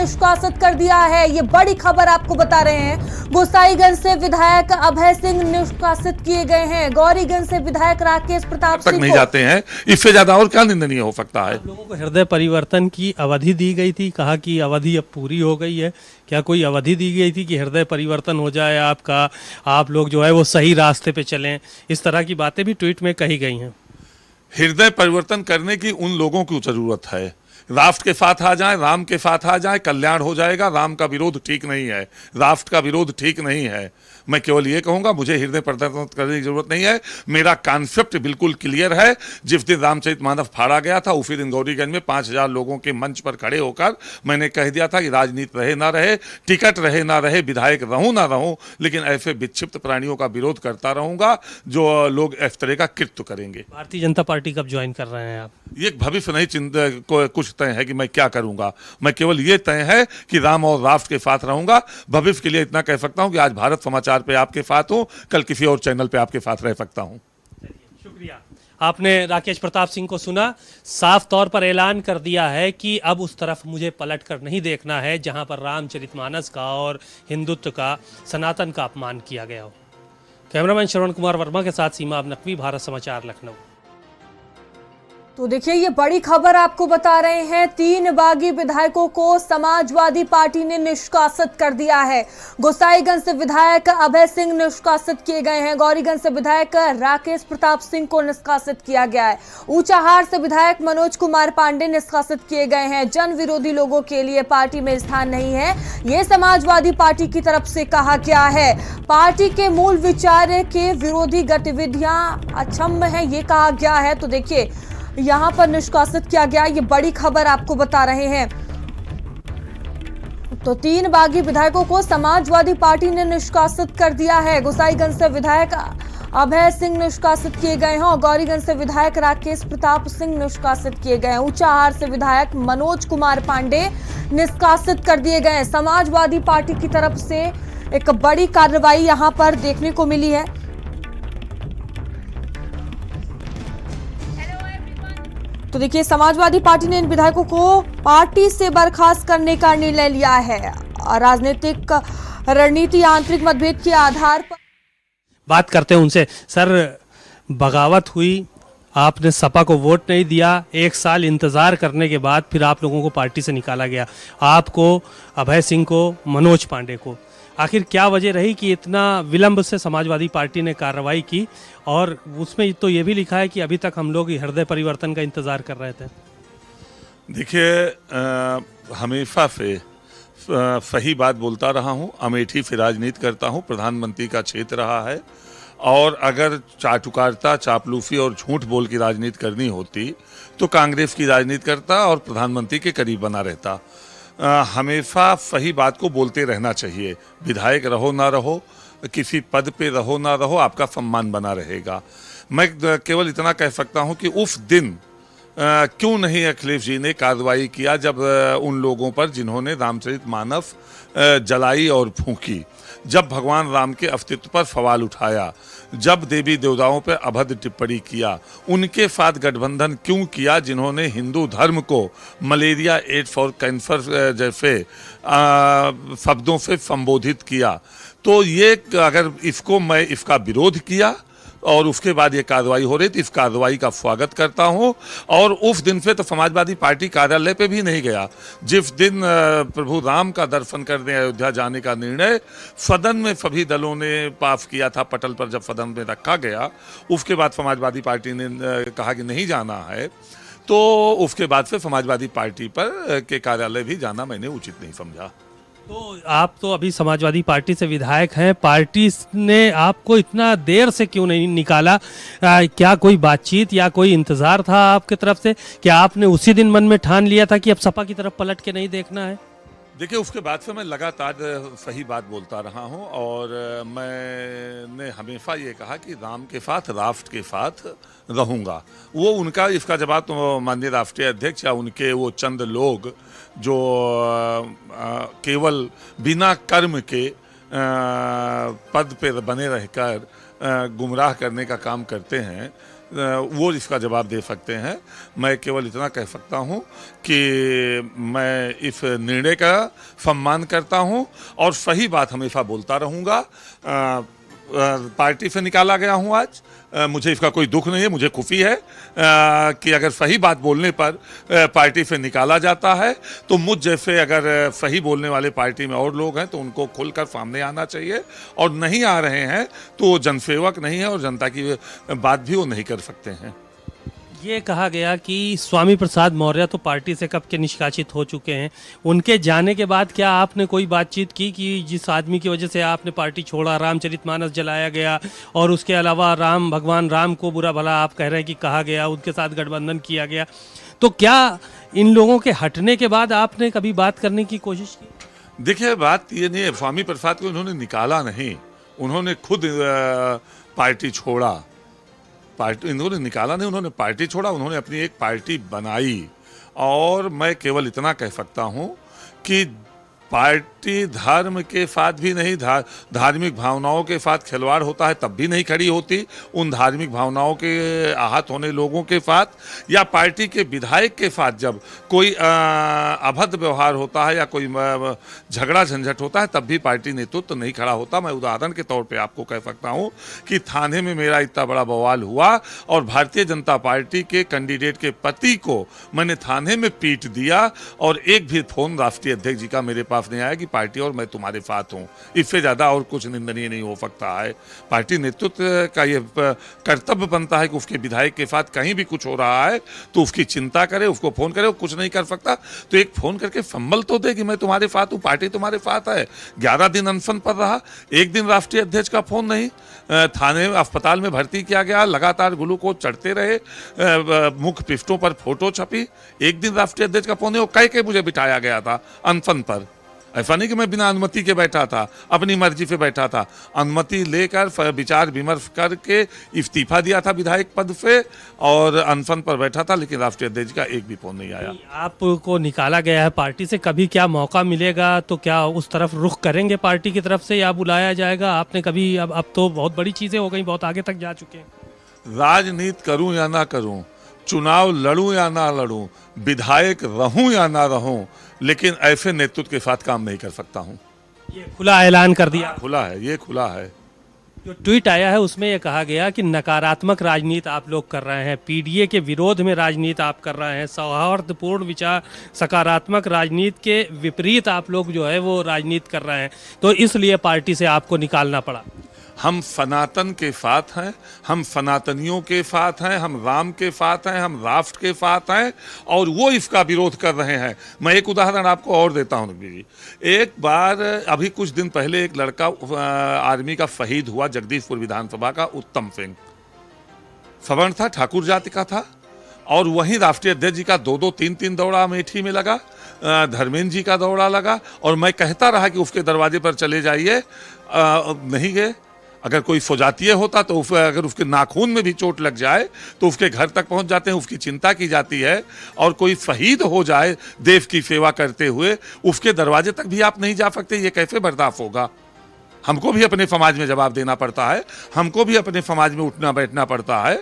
निष्कासित कर दिया है। ये बड़ी खबर आपको बता रहे हैं। गोसाईगंज से विधायक अभय सिंह निष्कासित किए गए हैं। गौरीगंज से विधायक राकेश प्रताप सिंह नहीं जाते हैं, इससे ज्यादा और क्या निंदनीय हो सकता है। लोगों को हृदय परिवर्तन की अवधि दी गई थी, कहा कि अवधि अब पूरी हो गई है। क्या कोई अवधि दी गई थी कि हृदय परिवर्तन हो जाए आपका, आप लोग जो है वो सही रास्ते पे चलें? इस तरह की बातें भी ट्वीट में कही गई हैं। हृदय परिवर्तन करने की उन लोगों की जरूरत है, राष्ट्र के साथ आ जाएं, राम के साथ आ जाएं, कल्याण हो जाएगा। राम का विरोध ठीक नहीं है, राष्ट्र का विरोध ठीक नहीं है। मैं केवल ये कहूंगा, मुझे हृदय परिवर्तन करने की जरूरत नहीं है। मेरा कॉन्सेप्ट बिल्कुल क्लियर है। जिस दिन रामचरितमानस फाड़ा गया था उसी दिन गौरीगंज में 5,000 लोगों के मंच पर खड़े होकर मैंने कह दिया था कि राजनीति रहे ना रहे, टिकट रहे ना रहे, विधायक रहूं ना रहूं, लेकिन ऐसे विक्षिप्त प्राणियों का विरोध करता रहूंगा जो लोग इस तरह का कृत्य करेंगे। भारतीय जनता पार्टी कब ज्वाइन कर रहे हैं आप? ये भविष्य नहीं कुछ तय है कि मैं क्या करूंगा। मैं केवल ये तय है कि राम और राष्ट्र के साथ रहूंगा। भविष्य के लिए इतना कह सकता हूं कि आज भारत समाचार पे आपके साथ हूं, कल किसी और चैनल पे आपके साथ रह सकता हूं। शुक्रिया। आपने राकेश प्रताप सिंह को सुना। साफ तौर पर ऐलान कर दिया है कि अब उस तरफ मुझे पलट कर नहीं देखना है जहां पर रामचरितमानस का और हिंदुत्व का, सनातन का अपमान किया गया हो। कैमरामैन श्रवण कुमार वर्मा के साथ सीमा अब नकवी, भारत समाचार, लखनऊ। तो देखिए, ये बड़ी खबर आपको बता रहे हैं। 3 बागी विधायकों को समाजवादी पार्टी ने निष्कासित कर दिया है। गोसाईगंज से विधायक अभय सिंह निष्कासित किए गए हैं। गौरीगंज से विधायक राकेश प्रताप सिंह को निष्कासित किया गया है। ऊंचाहार से विधायक मनोज कुमार पांडे निष्कासित किए गए हैं। जन विरोधी लोगों के लिए पार्टी में स्थान नहीं है, ये समाजवादी पार्टी की तरफ से कहा गया है। पार्टी के मूल विचार के विरोधी गतिविधियां अक्षम्य है, ये कहा गया है। तो देखिए, यहां पर निष्कासित किया गया। ये बड़ी खबर आपको बता रहे हैं। तो 3 बागी विधायकों को समाजवादी पार्टी ने निष्कासित कर दिया है। गोसाईगंज से विधायक अभय सिंह निष्कासित किए गए हैं और गौरीगंज से विधायक राकेश प्रताप सिंह निष्कासित किए गए हैं। ऊंचाहार से विधायक मनोज कुमार पांडे निष्कासित कर दिए गए हैं। समाजवादी पार्टी की तरफ से एक बड़ी कार्रवाई यहां पर देखने को मिली है। तो देखिए, समाजवादी पार्टी ने इन विधायकों को पार्टी से बर्खास्त करने का निर्णय लिया है। राजनीतिक रणनीति आंतरिक मतभेद के आधार पर बात करते हैं उनसे। सर, बगावत हुई, आपने सपा को वोट नहीं दिया, 1 साल इंतजार करने के बाद फिर आप लोगों को पार्टी से निकाला गया, आपको, अभय सिंह को, मनोज पांडे को। आखिर क्या वजह रही कि इतना विलंब से समाजवादी पार्टी ने कार्रवाई की? और उसमें तो ये भी लिखा है कि अभी तक हम लोग हृदय परिवर्तन का इंतजार कर रहे थे। देखिए, हमेशा से सही बात बोलता रहा हूं, अमेठी से राजनीति करता हूं, प्रधानमंत्री का क्षेत्र रहा है। और अगर चाटुकारिता, चापलूसी और झूठ बोल की राजनीति करनी होती तो कांग्रेस की राजनीति करता और प्रधानमंत्री के करीब बना रहता। हमेशा सही बात को बोलते रहना चाहिए। विधायक रहो ना रहो, किसी पद पे रहो ना रहो, आपका सम्मान बना रहेगा। मैं केवल इतना कह सकता हूं कि उस दिन क्यों नहीं अखिलेश जी ने कार्रवाई किया जब उन लोगों पर जिन्होंने रामचरितमानस जलाई और फूंकी, जब भगवान राम के अस्तित्व पर सवाल उठाया, जब देवी देवताओं पर अभद्र टिप्पणी किया, उनके साथ गठबंधन क्यों किया जिन्होंने हिंदू धर्म को मलेरिया, एड्स और कैंसर जैसे शब्दों से संबोधित किया। तो ये अगर इसको मैं इसका विरोध किया और उसके बाद ये कार्रवाई हो रही थी, इस कार्रवाई का स्वागत करता हूं। और उस दिन से तो समाजवादी पार्टी कार्यालय पे भी नहीं गया। जिस दिन प्रभु राम का दर्शन करने अयोध्या जाने का निर्णय सदन में सभी दलों ने पास किया था, पटल पर जब सदन में रखा गया, उसके बाद समाजवादी पार्टी ने कहा कि नहीं जाना है, तो उसके बाद से समाजवादी पार्टी पर के कार्यालय भी जाना मैंने उचित नहीं समझा। तो आप तो अभी समाजवादी पार्टी से विधायक हैं, पार्टी ने आपको इतना देर से क्यों नहीं निकाला? क्या कोई बातचीत या कोई इंतजार था आपकी तरफ से? क्या आपने उसी दिन मन में ठान लिया था कि अब सपा की तरफ पलट के नहीं देखना है? देखिए, उसके बाद से मैं लगातार सही बात बोलता रहा हूं और मैंने हमेशा ये कहा कि राम के साथ, राष्ट्र के साथ रहूंगा। वो उनका इसका जवाब तो माननीय राष्ट्रीय अध्यक्ष या उनके वो चंद लोग जो केवल बिना कर्म के पद पे बने रहकर गुमराह करने का काम करते हैं, वो इसका जवाब दे सकते हैं। मैं केवल इतना कह सकता हूं कि मैं इस निर्णय का सम्मान करता हूं और सही बात हमेशा बोलता रहूंगा। पार्टी से निकाला गया हूं आज, मुझे इसका कोई दुख नहीं है। मुझे खुशी है कि अगर सही बात बोलने पर पार्टी से निकाला जाता है तो मुझ जैसे अगर सही बोलने वाले पार्टी में और लोग हैं तो उनको खुलकर सामने आना चाहिए, और नहीं आ रहे हैं तो वो जनसेवक नहीं है और जनता की बात भी वो नहीं कर सकते हैं। ये कहा गया कि स्वामी प्रसाद मौर्य तो पार्टी से कब के निष्कासित हो चुके हैं, उनके जाने के बाद क्या आपने कोई बातचीत की कि जिस आदमी की वजह से आपने पार्टी छोड़ा, रामचरितमानस जलाया गया और उसके अलावा भगवान राम को बुरा भला आप कह रहे हैं कि कहा गया, उनके साथ गठबंधन किया गया, तो क्या इन लोगों के हटने के बाद आपने कभी बात करने की कोशिश की? देखिए, बात ये नहीं है, स्वामी प्रसाद को उन्होंने निकाला नहीं, उन्होंने खुद पार्टी छोड़ा। पार्टी इन्होंने निकाला नहीं, उन्होंने पार्टी छोड़ा, उन्होंने अपनी एक पार्टी बनाई। और मैं केवल इतना कह सकता हूं कि पार्टी धर्म के साथ भी नहीं, धार्मिक भावनाओं के साथ खिलवाड़ होता है तब भी नहीं खड़ी होती। उन धार्मिक भावनाओं के आहत होने लोगों के साथ या पार्टी के विधायक के साथ जब कोई अभद्र व्यवहार होता है या कोई झगड़ा झंझट होता है तब भी पार्टी नेतृत्व नहीं खड़ा होता। मैं उदाहरण के तौर पे आपको कह सकता हूं कि थाने में मेरा इतना बड़ा बवाल हुआ और भारतीय जनता पार्टी के कैंडिडेट के पति को मैंने थाने में पीट दिया और एक भी फोन राष्ट्रीय अध्यक्ष जी का मेरे पास नहीं आया कि पार्टी और मैं तुम्हारे साथ हूं। इससे ज्यादा और कुछ निंदनीय नहीं हो सकता है। पार्टी नेतृत्व का यह कर्तव्य बनता है कि उसके विधायक के साथ कहीं भी कुछ हो रहा है तो उसकी चिंता करे, उसको फोन करे। वो कुछ नहीं कर सकता तो एक फोन करके संबल तो दे कि मैं तुम्हारे साथ हूं, पार्टी तुम्हारे साथ है। 11 दिन अनशन पर रहा, एक दिन राष्ट्रीय अध्यक्ष का फोन नहीं, थाने अस्पताल में भर्ती किया गया, लगातार ग्लूकोज चढ़ते रहे, मुख्य पृष्ठों पर फोटो छपी, एक दिन राष्ट्रीय अध्यक्ष का फोन नहीं, वो कह के मुझे बिठाया गया था अनशन पर। ऐसा नहीं कि मैं बिना अनुमति के बैठा था, अपनी मर्जी से बैठा था। अनुमति लेकर विचार विमर्श करके इस्तीफा दिया था विधायक पद से और अनशन पर बैठा था, लेकिन राष्ट्रीय अध्यक्ष का एक भी फोन नहीं आया। आपको निकाला गया है पार्टी से, कभी क्या मौका मिलेगा तो क्या उस तरफ रुख करेंगे पार्टी की तरफ से या बुलाया जाएगा? आपने कभी, अब तो बहुत बड़ी चीजें हो गई, बहुत आगे तक जा चुके हैं। राजनीति करूं या ना करूं, चुनाव लड़ूं या ना लड़ूं, विधायक रहूं या ना रहूं, लेकिन ऐसे नेतृत्व के साथ काम नहीं कर सकता हूं। ये खुला ऐलान कर दिया, खुला है, ये खुला है। जो ट्वीट आया है उसमें यह कहा गया कि नकारात्मक राजनीति आप लोग कर रहे हैं, पीडीए के विरोध में राजनीति आप कर रहे हैं, सौहार्दपूर्ण विचार, सकारात्मक राजनीति के विपरीत आप लोग जो है वो राजनीति कर रहे हैं, तो इसलिए पार्टी से आपको निकालना पड़ा। हम सनातन के साथ हैं, हम सनातनियों के साथ हैं, हम राम के साथ हैं, हम राष्ट्र के साथ हैं और वो इसका विरोध कर रहे हैं। मैं एक उदाहरण आपको और देता हूं जी। एक बार अभी कुछ दिन पहले एक लड़का आर्मी का शहीद हुआ, जगदीशपुर विधानसभा का, उत्तम सिंह, सवर्ण था, ठाकुर जाति का था, और वहीं राष्ट्रीय अध्यक्ष जी का 2-2, 3-3 दौड़ा अमेठी में लगा, धर्मेंद्र जी का दौड़ा लगा, और मैं कहता रहा कि उसके दरवाजे पर चले जाइए, नहीं गए। अगर कोई स्वजातीय होता तो अगर उसके नाखून में भी चोट लग जाए तो उसके घर तक पहुंच जाते हैं, उसकी चिंता की जाती है। और कोई शहीद हो जाए देश की सेवा करते हुए, उसके दरवाजे तक भी आप नहीं जा सकते, ये कैसे बर्दाश्त होगा? हमको भी अपने समाज में जवाब देना पड़ता है, हमको भी अपने समाज में उठना बैठना पड़ता है,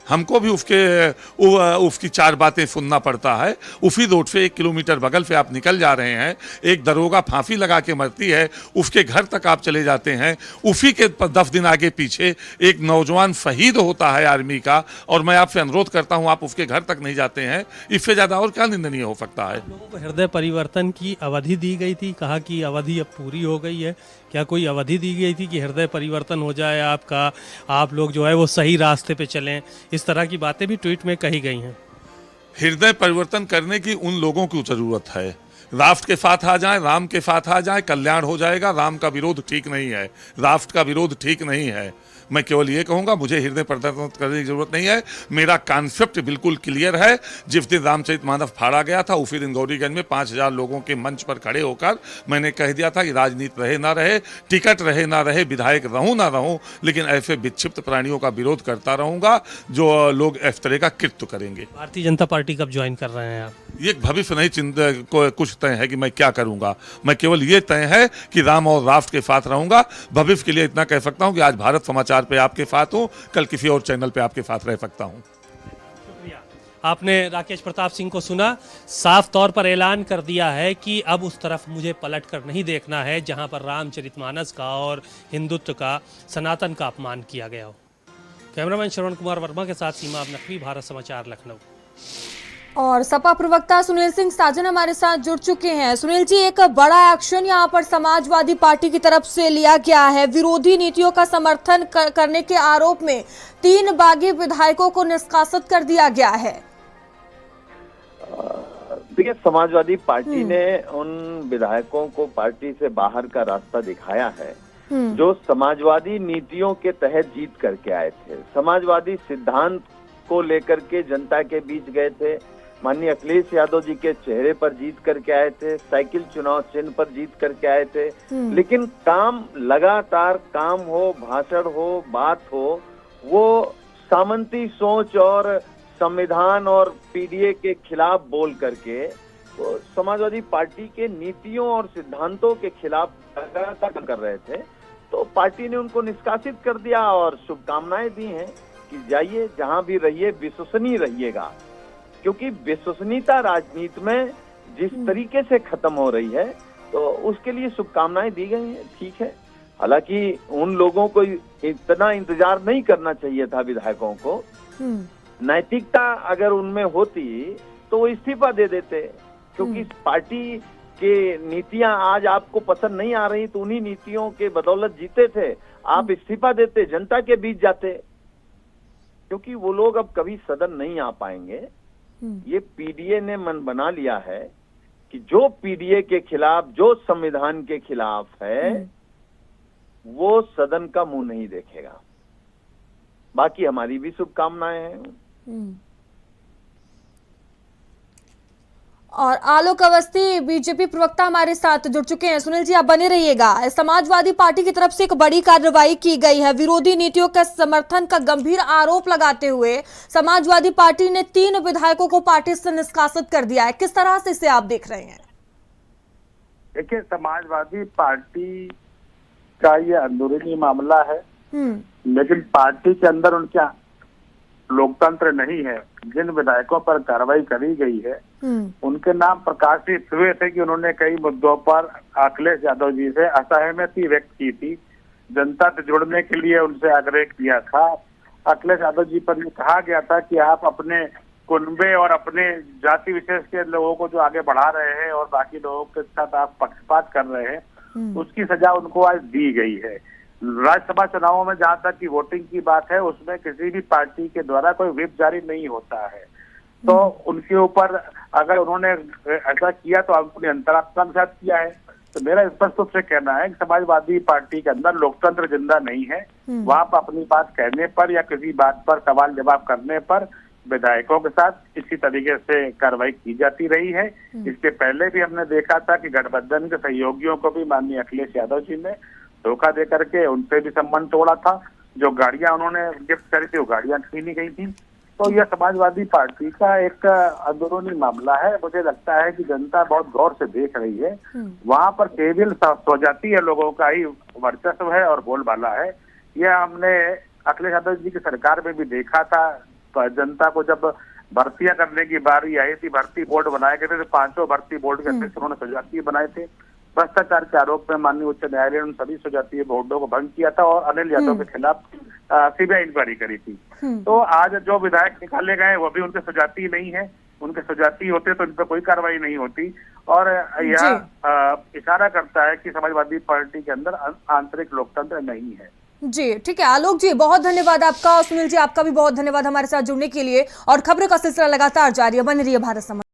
हमको भी उसकी 4 बातें सुनना पड़ता है। उसी रोड से 1 किलोमीटर बगल से आप निकल जा रहे हैं, एक दरोगा फांसी लगा के मरती है, उसके घर तक आप चले जाते हैं, उसी के 10 दिन आगे पीछे एक नौजवान शहीद होता है आर्मी का, और मैं आपसे अनुरोध करता हूं आप उसके घर तक नहीं जाते हैं। इससे ज्यादा और क्या निंदनीय हो सकता है? लोगों को हृदय परिवर्तन की अवधि दी गई थी, कहा कि अवधि अब पूरी हो गई है, क्या कोई अवधि दी गई थी कि हृदय परिवर्तन हो जाए आपका, आप लोग जो है वो सही रास्ते पे चलें? इस तरह की बातें भी ट्वीट में कही गई हैं। हृदय परिवर्तन करने की उन लोगों की जरूरत है, राष्ट्र के साथ आ जाएं, राम के साथ आ जाएं, कल्याण हो जाएगा। राम का विरोध ठीक नहीं है, राष्ट्र का विरोध ठीक नहीं है। मैं केवल ये कहूंगा, मुझे हृदय परिवर्तन करने की जरूरत नहीं है, मेरा कॉन्सेप्ट बिल्कुल क्लियर है। जिस दिन रामचरितमानस फाड़ा गया था उसी दिन गौरीगंज में 5000 लोगों के मंच पर खड़े होकर मैंने कह दिया था कि राजनीति रहे ना रहे, टिकट रहे ना रहे, विधायक रहूं ना रहूं, लेकिन ऐसे विक्षिप्त प्राणियों का विरोध करता रहूंगा जो लोग इस तरह का कृत्य करेंगे। भारतीय जनता पार्टी कब ज्वाइन कर रहे हैं आप? ये भविष्य नहीं कुछ तय है कि मैं क्या करूंगा, मैं केवल ये तय है कि राम और राष्ट्र के साथ रहूंगा। भविष्य के लिए इतना कह सकता हूं कि आज भारत समाचार समाचार पे आपके साथ हूँ, कल किसी और चैनल पे आपके साथ रह सकता हूँ। आपने राकेश प्रताप सिंह को सुना, साफ तौर पर ऐलान कर दिया है कि अब उस तरफ मुझे पलट कर नहीं देखना है जहां पर रामचरितमानस का और हिंदुत्व का, सनातन का अपमान किया गया हो। कैमरामैन श्रवण कुमार वर्मा के साथ सीमा नकवी, भारत समाचार, लखनऊ। और सपा प्रवक्ता सुनील सिंह साजन हमारे साथ जुड़ चुके हैं। सुनील जी, एक बड़ा एक्शन यहाँ पर समाजवादी पार्टी की तरफ से लिया गया है। विरोधी नीतियों का समर्थन करने के आरोप में 3 बागी विधायकों को निष्कासित कर दिया गया है। देखिए, समाजवादी पार्टी ने उन विधायकों को पार्टी से बाहर का रास्ता दिखाया है जो समाजवादी नीतियों के तहत जीत करके आए थे, समाजवादी सिद्धांत को लेकर के जनता के बीच गए थे, माननीय अखिलेश यादव जी के चेहरे पर जीत करके आए थे, साइकिल चुनाव चिन्ह पर जीत करके आए थे। लेकिन काम लगातार काम हो, भाषण हो, बात हो, वो सामंती सोच और संविधान और पीडीए के खिलाफ बोल करके वो समाजवादी पार्टी के नीतियों और सिद्धांतों के खिलाफ लगातार कर रहे थे। तो पार्टी ने उनको निष्कासित कर दिया और शुभकामनाएं दी हैं कि जाइए, जहां भी रहिए विश्वसनीय रहिएगा, क्योंकि विश्वसनीयता राजनीति में जिस तरीके से खत्म हो रही है तो उसके लिए शुभकामनाएं दी गई हैं। ठीक है, हालांकि उन लोगों को इतना इंतजार नहीं करना चाहिए था। विधायकों को नैतिकता अगर उनमें होती तो वो इस्तीफा दे देते, क्योंकि पार्टी के नीतियां आज आपको पसंद नहीं आ रही तो उन्हीं नीतियों के बदौलत जीते थे। आप इस्तीफा देते, जनता के बीच जाते, क्योंकि वो लोग अब कभी सदन नहीं आ पाएंगे। ये पीडीए ने मन बना लिया है कि जो पीडीए के खिलाफ, जो संविधान के खिलाफ है, वो सदन का मुंह नहीं देखेगा। बाकी हमारी भी शुभकामनाएं हैं। और आलोक अवस्थी बीजेपी प्रवक्ता हमारे साथ जुड़ चुके हैं। सुनील जी, आप बने रहिएगा। समाजवादी पार्टी की तरफ से एक बड़ी कार्रवाई की गई है। विरोधी नीतियों का समर्थन का गंभीर आरोप लगाते हुए समाजवादी पार्टी ने 3 विधायकों को पार्टी से निष्कासित कर दिया है। किस तरह से इसे आप देख रहे हैं? देखिए, समाजवादी पार्टी का ये अंदरूनी मामला है, लेकिन पार्टी के अंदर उनका लोकतंत्र नहीं है। जिन विधायकों पर कार्रवाई करी गई है उनके नाम प्रकाशित हुए थे कि उन्होंने कई मुद्दों पर अखिलेश यादव जी से असहमति व्यक्त की थी, जनता से जुड़ने के लिए उनसे आग्रह किया था। अखिलेश यादव जी पर कहा गया था कि आप अपने कुनबे और अपने जाति विशेष के लोगों को जो आगे बढ़ा रहे हैं और बाकी लोगों के साथ आप पक्षपात कर रहे हैं, उसकी सजा उनको आज दी गई है। राज्यसभा चुनावों में जहां तक की वोटिंग की बात है, उसमें किसी भी पार्टी के द्वारा कोई व्हिप जारी नहीं होता है। तो उनके ऊपर अगर उन्होंने ऐसा किया तो अपनी अंतरात्मा के साथ किया है। तो मेरा स्पष्ट रूप से कहना है कि समाजवादी पार्टी के अंदर लोकतंत्र जिंदा नहीं है। वहां पर अपनी बात कहने पर या किसी बात पर सवाल जवाब करने पर विधायकों के साथ इसी तरीके से कार्रवाई की जाती रही है। इसके पहले भी हमने देखा था कि गठबंधन के सहयोगियों को भी माननीय अखिलेश यादव जी ने धोखा दे करके उनसे भी संबंध तोड़ा था। जो गाड़ियां उन्होंने गिफ्ट करी थी वो गाड़ियां छीनी गई थी। तो यह समाजवादी पार्टी का एक अंदरूनी मामला है। मुझे लगता है कि जनता बहुत गौर से देख रही है। वहां पर केवल स्वजातीय लोगों का ही वर्चस्व है और बोलबाला है। यह हमने अखिलेश यादव जी की सरकार में भी देखा था। तो जनता को जब भर्तियां करने की बारी आई थी, भर्ती बोर्ड बनाए गए थे, तो 5 भर्ती बोर्ड के अध्यक्ष उन्होंने स्वजातीय बनाए थे। भ्रष्टाचार के आरोप में माननीय उच्च न्यायालय ने उन सभी स्वजातीय बोर्डों को भंग किया था और अनिल यादव के खिलाफ सीबीआई इंक्वायरी करी थी। तो आज जो विधायक निकाले गए वो भी उनके स्वजातीय नहीं है। उनके स्वजातीय होते तो इन पर कोई कार्रवाई नहीं होती। और यह इशारा करता है कि समाजवादी पार्टी के अंदर आंतरिक लोकतंत्र नहीं है। जी ठीक है आलोक जी, बहुत धन्यवाद आपका। और सुनील जी, आपका भी बहुत धन्यवाद हमारे साथ जुड़ने के लिए। और खबरों का सिलसिला लगातार जारी है। बने रहिए भारत समाचार।